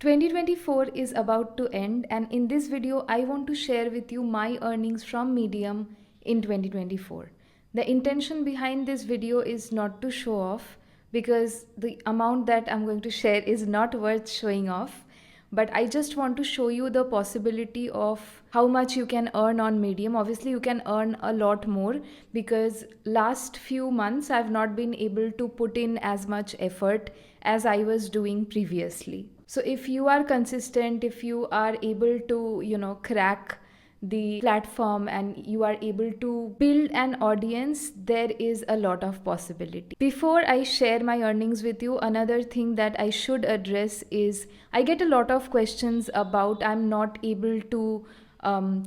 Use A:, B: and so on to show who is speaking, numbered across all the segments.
A: 2024 is about to end, and in this video I want to share with you my earnings from Medium in 2024. The intention behind this video is not to show off, because the amount that I'm going to share is not worth showing off, but I just want to show you the possibility of how much you can earn on Medium. Obviously you can earn a lot more, because last few months I've not been able to put in as much effort as I was doing previously. So if you are consistent, if you are able to crack the platform and you are able to build an audience, there is a lot of possibility. Before I share my earnings with you, another thing that I should address is I get a lot of questions about I'm not able to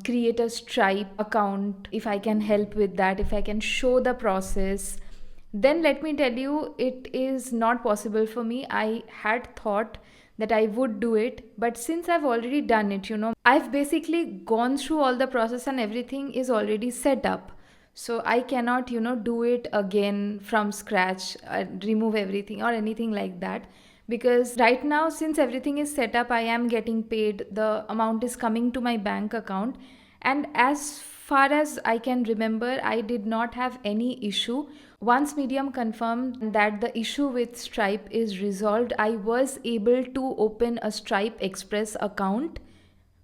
A: create a Stripe account, if I can help with that, if I can show the process. Then let me tell you, it is not possible for me. I had thought that I would do it, but since I've already done it, I've basically gone through all the process and everything is already set up. So I cannot, do it again from scratch, remove everything or anything like that. Because right now, since everything is set up, I am getting paid, the amount is coming to my bank account. And as far as I can remember, I did not have any issue. Once Medium confirmed that the issue with Stripe is resolved, I was able to open a Stripe Express account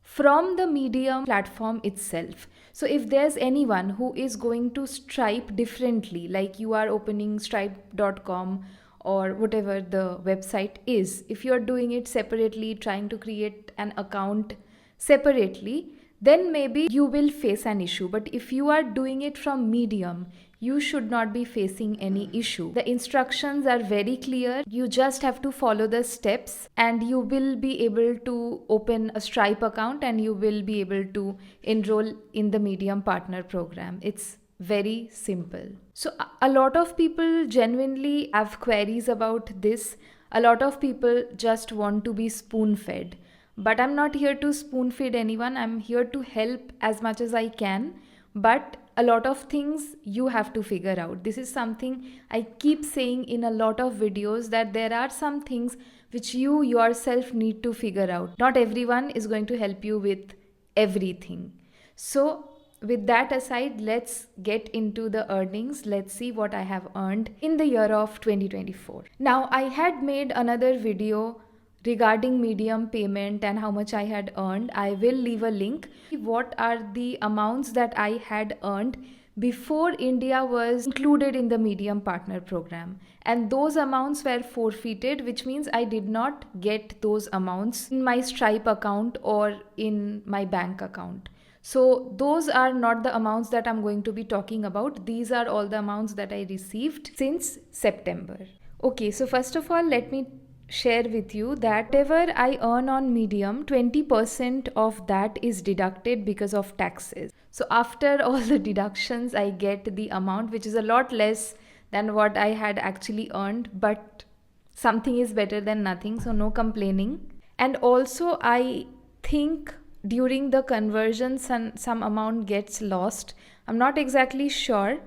A: from the Medium platform itself. So if there's anyone who is going to Stripe differently, like you are opening stripe.com or whatever the website is, if you're doing it separately, trying to create an account separately, then maybe you will face an issue. But if you are doing it from Medium, you should not be facing any issue. The instructions are very clear. You just have to follow the steps and you will be able to open a Stripe account and you will be able to enroll in the Medium partner program. It's very simple. So a lot of people genuinely have queries about this. A lot of people just want to be spoon fed. But I'm not here to spoon feed anyone. I'm here to help as much as I can. But a lot of things you have to figure out. This is something I keep saying in a lot of videos, that there are some things which you yourself need to figure out. Not everyone is going to help you with everything. So with that aside, let's get into the earnings. Let's see what I have earned in the year of 2024. Now, I had made another video regarding Medium payment and how much I had earned. I will leave a link. What are the amounts that I had earned before India was included in the Medium partner program? And those amounts were forfeited, which means I did not get those amounts in my Stripe account or in my bank account. So those are not the amounts that I'm going to be talking about. These are all the amounts that I received since September. Okay, so first of all, let me share with you that whatever I earn on Medium, 20% of that is deducted because of taxes. So after all the deductions, I get the amount, which is a lot less than what I had actually earned, but something is better than nothing, so no complaining. And also I think during the conversion some amount gets lost. I'm not exactly sure,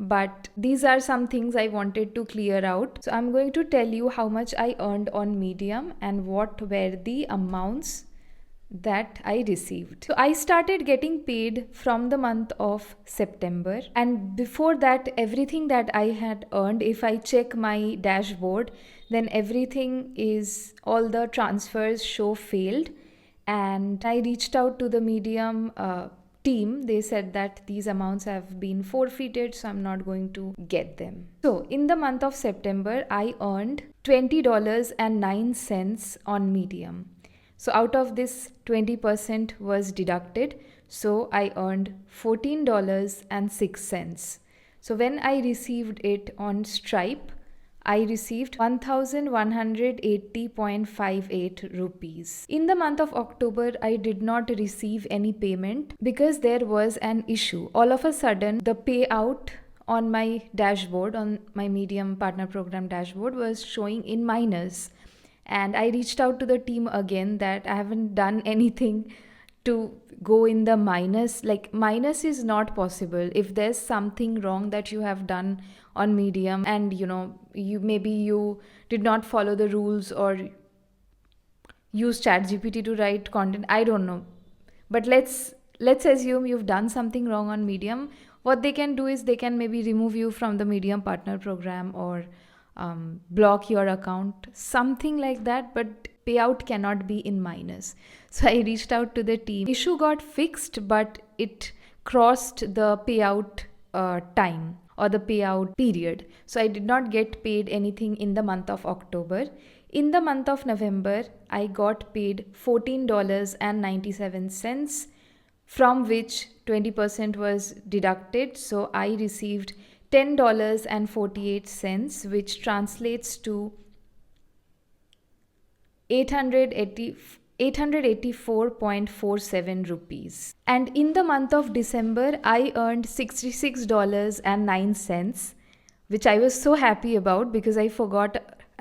A: but these are some things I wanted to clear out. So I'm going to tell you how much I earned on Medium and what were the amounts that I received. So I started getting paid from the month of September, and before that, everything that I had earned, if I check my dashboard, then everything is, all the transfers show failed. And I reached out to the Medium team. They said that these amounts have been forfeited, so I'm not going to get them. So in the month of September, I earned $20.09 on Medium. So out of this, 20% was deducted. So I earned $14.06. So when I received it on Stripe, I received 1180.58 rupees. In the month of October, I did not receive any payment because there was an issue. All of a sudden, the payout on my dashboard, on my Medium partner program dashboard, was showing in minus. And I reached out to the team again that I haven't done anything to go in the minus. Like, minus is not possible. If there's something wrong that you have done on Medium and you maybe you did not follow the rules, or use ChatGPT to write content. I don't know. But let's assume you've done something wrong on Medium. What they can do is they can maybe remove you from the Medium partner program, or block your account, something like that. But payout cannot be in minus. So I reached out to the team. Issue got fixed, but it crossed the payout time, or the payout period. So I did not get paid anything in the month of October. In the month of November, I got paid $14.97, from which 20% was deducted. So I received $10.48, which translates to 884.47 rupees. And in the month of December, I earned $66.09, which I was so happy about because I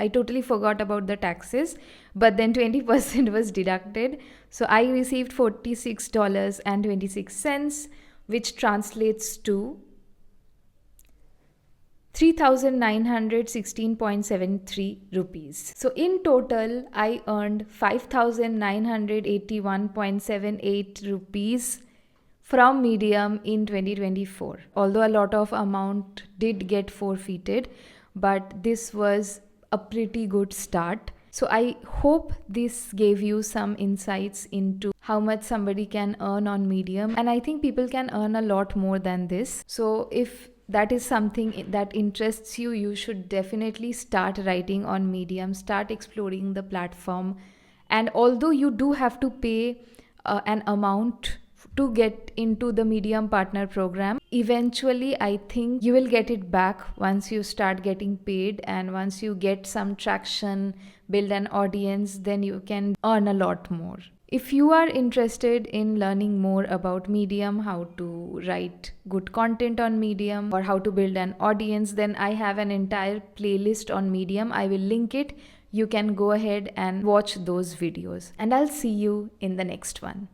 A: totally forgot about the taxes, but then 20% was deducted. So I received $46.26, which translates to 3,916.73 rupees. So in total, I earned 5,981.78 rupees from Medium in 2024. Although a lot of amount did get forfeited, but this was a pretty good start. So I hope this gave you some insights into how much somebody can earn on Medium. And I think people can earn a lot more than this. So if that is something that interests you, you should definitely start writing on Medium, start exploring the platform. And although you do have to pay an amount to get into the Medium partner program, eventually I think you will get it back once you start getting paid, and once you get some traction, build an audience, then you can earn a lot more. If you are interested in learning more about Medium, how to write good content on Medium, or how to build an audience, then I have an entire playlist on Medium. I will link it. You can go ahead and watch those videos, and I'll see you in the next one.